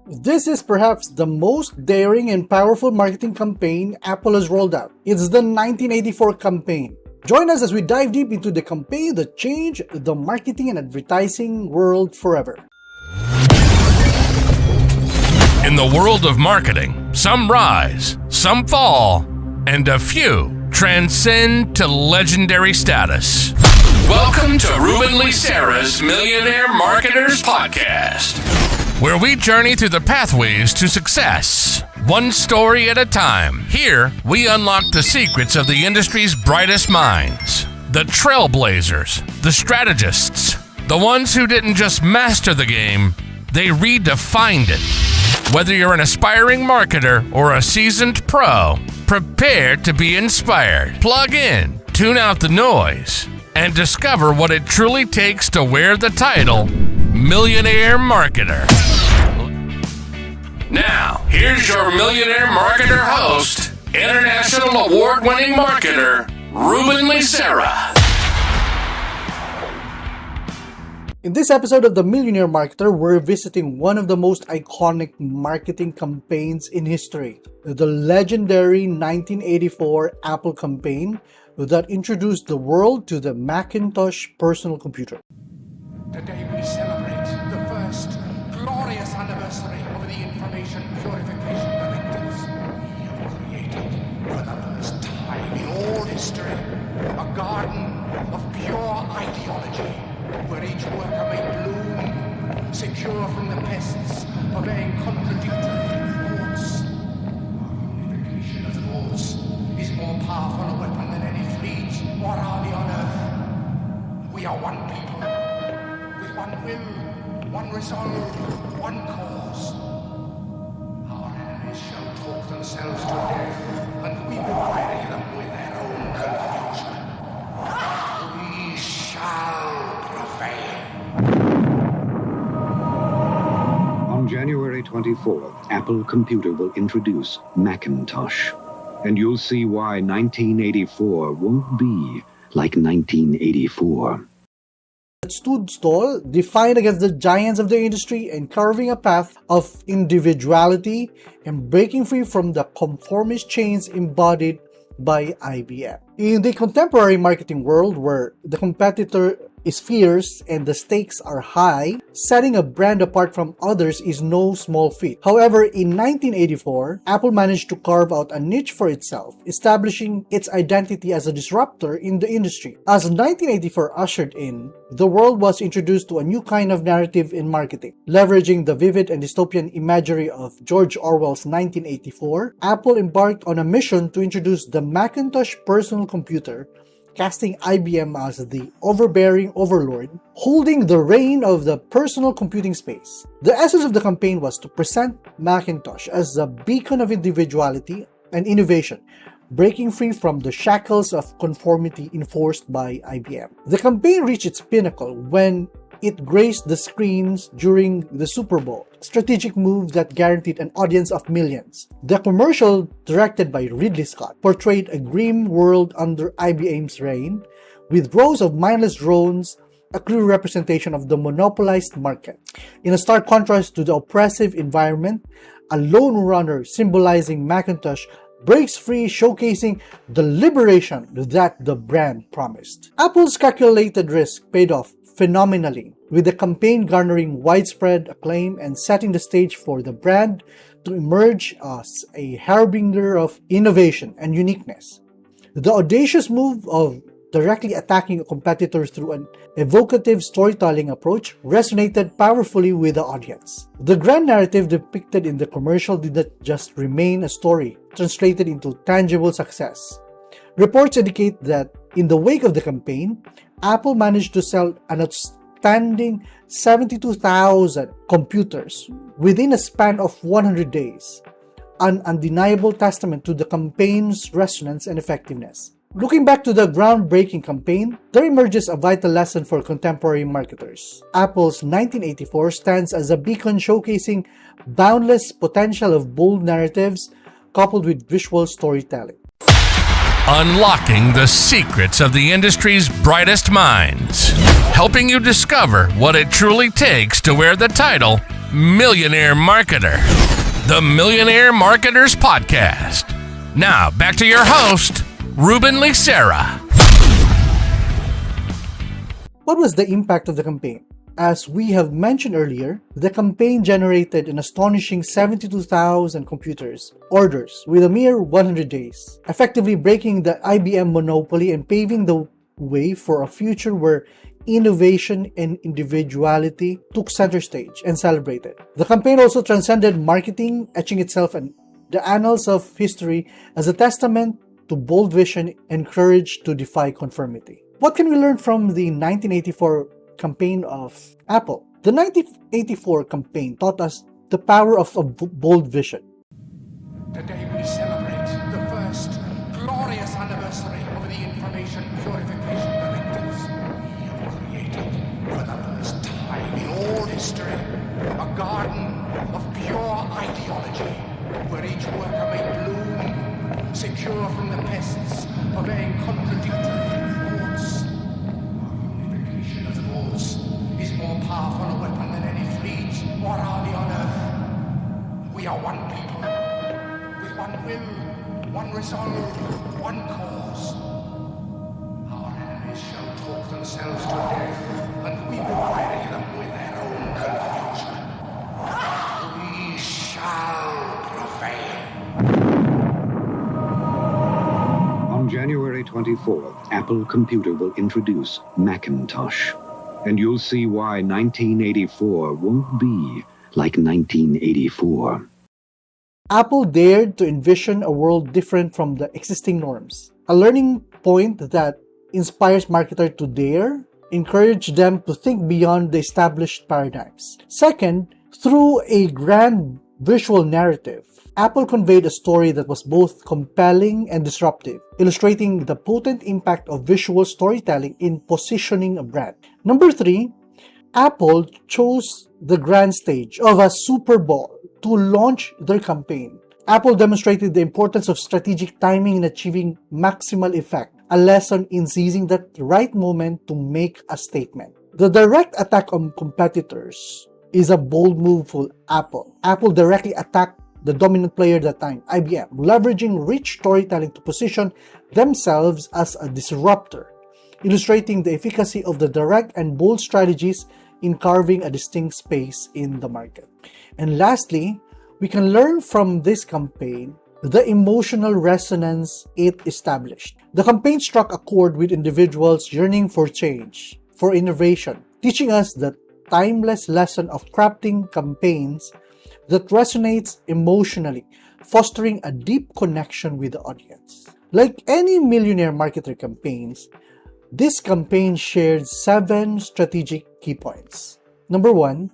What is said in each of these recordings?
This is perhaps the most daring and powerful marketing campaign Apple has rolled out. It's the 1984 campaign. Join us as we dive deep into the campaign that changed the marketing and advertising world forever. In the world of marketing, some rise, some fall, and a few transcend to legendary status. Welcome to Ruben Licera's Millionaire Marketers Podcast, where we journey through the pathways to success, one story at a time. Here, we unlock the secrets of the industry's brightest minds, the trailblazers, the strategists, the ones who didn't just master the game, they redefined it. Whether you're an aspiring marketer or a seasoned pro, prepare to be inspired. Plug in, tune out the noise, and discover what it truly takes to wear the title Millionaire Marketer. Now, here's your Millionaire Marketer host, international award-winning marketer, Ruben Licera. In this episode of The Millionaire Marketer, we're visiting one of the most iconic marketing campaigns in history, the legendary 1984 Apple campaign that introduced the world to the Macintosh personal computer. Today we celebrate the first glorious anniversary of the Information Purification Directives. We have created, for the first time in all history, a garden of pure ideology, where each worker may bloom, secure from the pests, obeying contradictory thoughts. Our unification of thoughts is more powerful a weapon than any fleet or army on earth. We are one people, with one will, one resolve, one cause. Our enemies shall talk themselves to death, and we will bury them with their own confusion. We shall prevail. On January 24th, Apple Computer will introduce Macintosh. And you'll see why 1984 won't be like 1984. It stood tall, defiant against the giants of the industry and carving a path of individuality and breaking free from the conformist chains embodied by IBM. In the contemporary marketing world where the competitor is fierce and the stakes are high, setting a brand apart from others is no small feat. However, in 1984, Apple managed to carve out a niche for itself, establishing its identity as a disruptor in the industry. As 1984 ushered in, the world was introduced to a new kind of narrative in marketing. Leveraging the vivid and dystopian imagery of George Orwell's 1984, Apple embarked on a mission to introduce the Macintosh personal computer, casting IBM as the overbearing overlord, holding the reign of the personal computing space. The essence of the campaign was to present Macintosh as a beacon of individuality and innovation, breaking free from the shackles of conformity enforced by IBM. The campaign reached its pinnacle when it graced the screens during the Super Bowl, a strategic move that guaranteed an audience of millions. The commercial, directed by Ridley Scott, portrayed a grim world under IBM's reign, with rows of mindless drones, a clear representation of the monopolized market. In a stark contrast to the oppressive environment, a lone runner symbolizing Macintosh breaks free, showcasing the liberation that the brand promised. Apple's calculated risk paid off phenomenally, with the campaign garnering widespread acclaim and setting the stage for the brand to emerge as a harbinger of innovation and uniqueness. The audacious move of directly attacking a competitor through an evocative storytelling approach resonated powerfully with the audience. The grand narrative depicted in the commercial did not just remain a story, translated into tangible success. Reports indicate that in the wake of the campaign, Apple managed to sell an outstanding 72,000 computers within a span of 100 days, an undeniable testament to the campaign's resonance and effectiveness. Looking back to the groundbreaking campaign, there emerges a vital lesson for contemporary marketers. Apple's 1984 stands as a beacon showcasing boundless potential of bold narratives coupled with visual storytelling. Unlocking the secrets of the industry's brightest minds, helping you discover what it truly takes to wear the title Millionaire Marketer, the Millionaire Marketers Podcast. Now, back to your host, Ruben Licera. What was the impact of the campaign? As we have mentioned earlier, the campaign generated an astonishing 72,000 computers orders with a mere 100 days, effectively breaking the IBM monopoly and paving the way for a future where innovation and individuality took center stage and celebrated. The campaign also transcended marketing, etching itself in the annals of history as a testament to bold vision and courage to defy conformity. What can we learn from the 1984 campaign of Apple? The 1984 campaign taught us the power of a bold vision. Today we celebrate the first glorious anniversary of the Information Purification Directives. We have created, for the first time in all history, a garden of pure ideology, where each worker may bloom, secure from the pests of vain contradictory thoughts. Our unification of thoughts is more powerful a weapon than any fleet or army on earth. We are one people, with one will, one resolve, one cause. Our enemies shall talk themselves to death, and we will bury them with their own confusion. We shall prevail. On January 24th, Apple Computer will introduce Macintosh. And you'll see why 1984 won't be like 1984. Apple dared to envision a world different from the existing norms. A learning point that inspires marketers to dare, encourage them to think beyond the established paradigms. Second, through a grand visual narrative, Apple conveyed a story that was both compelling and disruptive, illustrating the potent impact of visual storytelling in positioning a brand. Number 3, Apple chose the grand stage of a Super Bowl to launch their campaign. Apple demonstrated the importance of strategic timing in achieving maximal effect, a lesson in seizing the right moment to make a statement. The direct attack on competitors is a bold move for Apple. Apple directly attacked the dominant player at that time, IBM, leveraging rich storytelling to position themselves as a disruptor, illustrating the efficacy of the direct and bold strategies in carving a distinct space in the market. And lastly, we can learn from this campaign the emotional resonance it established. The campaign struck a chord with individuals yearning for change, for innovation, teaching us the timeless lesson of crafting campaigns that resonates emotionally, fostering a deep connection with the audience. Like any millionaire marketer campaigns, this campaign shared 7 strategic key points. Number 1,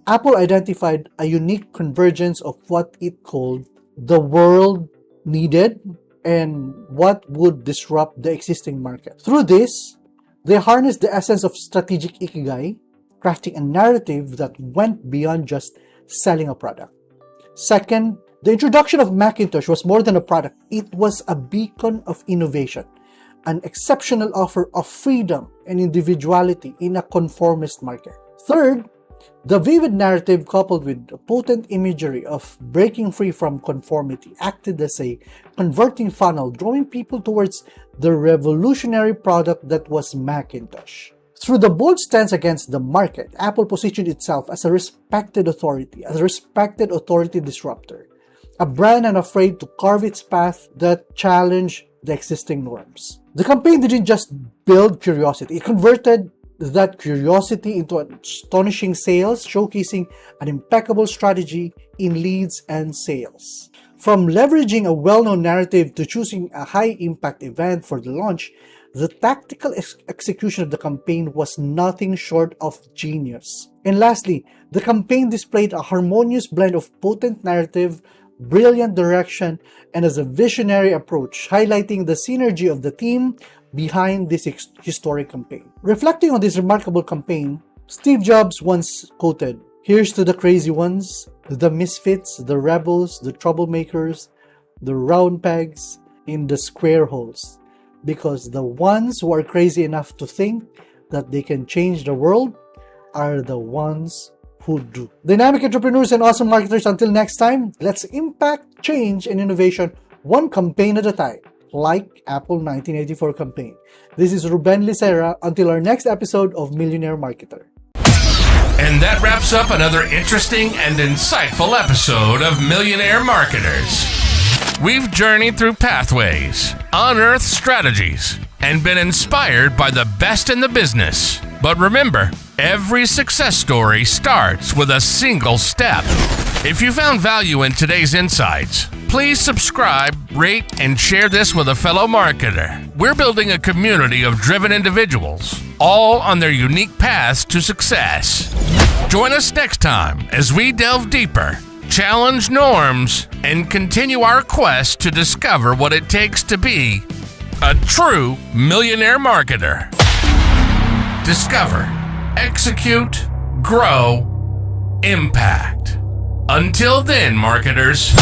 Apple identified a unique convergence of what it called the world needed and what would disrupt the existing market. Through this, they harnessed the essence of strategic ikigai, crafting a narrative that went beyond just selling a product. Second, the introduction of Macintosh was more than a product. It was a beacon of innovation, an exceptional offer of freedom and individuality in a conformist market. Third, the vivid narrative coupled with the potent imagery of breaking free from conformity acted as a converting funnel, drawing people towards the revolutionary product that was Macintosh. Through the bold stance against the market, Apple positioned itself as a respected authority disruptor, a brand unafraid to carve its path that challenged the existing norms. The campaign didn't just build curiosity, it converted that curiosity into astonishing sales, showcasing an impeccable strategy in leads and sales. From leveraging a well-known narrative to choosing a high-impact event for the launch, the tactical execution of the campaign was nothing short of genius. And lastly, the campaign displayed a harmonious blend of potent narrative, brilliant direction, and as a visionary approach, highlighting the synergy of the team behind this historic campaign. Reflecting on this remarkable campaign, Steve Jobs once quoted, "Here's to the crazy ones, the misfits, the rebels, the troublemakers, the round pegs in the square holes. Because the ones who are crazy enough to think that they can change the world are the ones who do. Dynamic entrepreneurs and awesome marketers, until next time, let's impact change and innovation one campaign at a time, like Apple 1984 campaign. This is Ruben Licera. Until our next episode of Millionaire Marketer. And that wraps up another interesting and insightful episode of Millionaire Marketers. We've journeyed through pathways, unearthed strategies, and been inspired by the best in the business. But remember, every success story starts with a single step. If you found value in today's insights, please subscribe, rate, and share this with a fellow marketer. We're building a community of driven individuals, all on their unique paths to success. Join us next time as we delve deeper, challenge norms, and continue our quest to discover what it takes to be a true millionaire marketer. Discover, execute, grow, impact. Until then, marketers.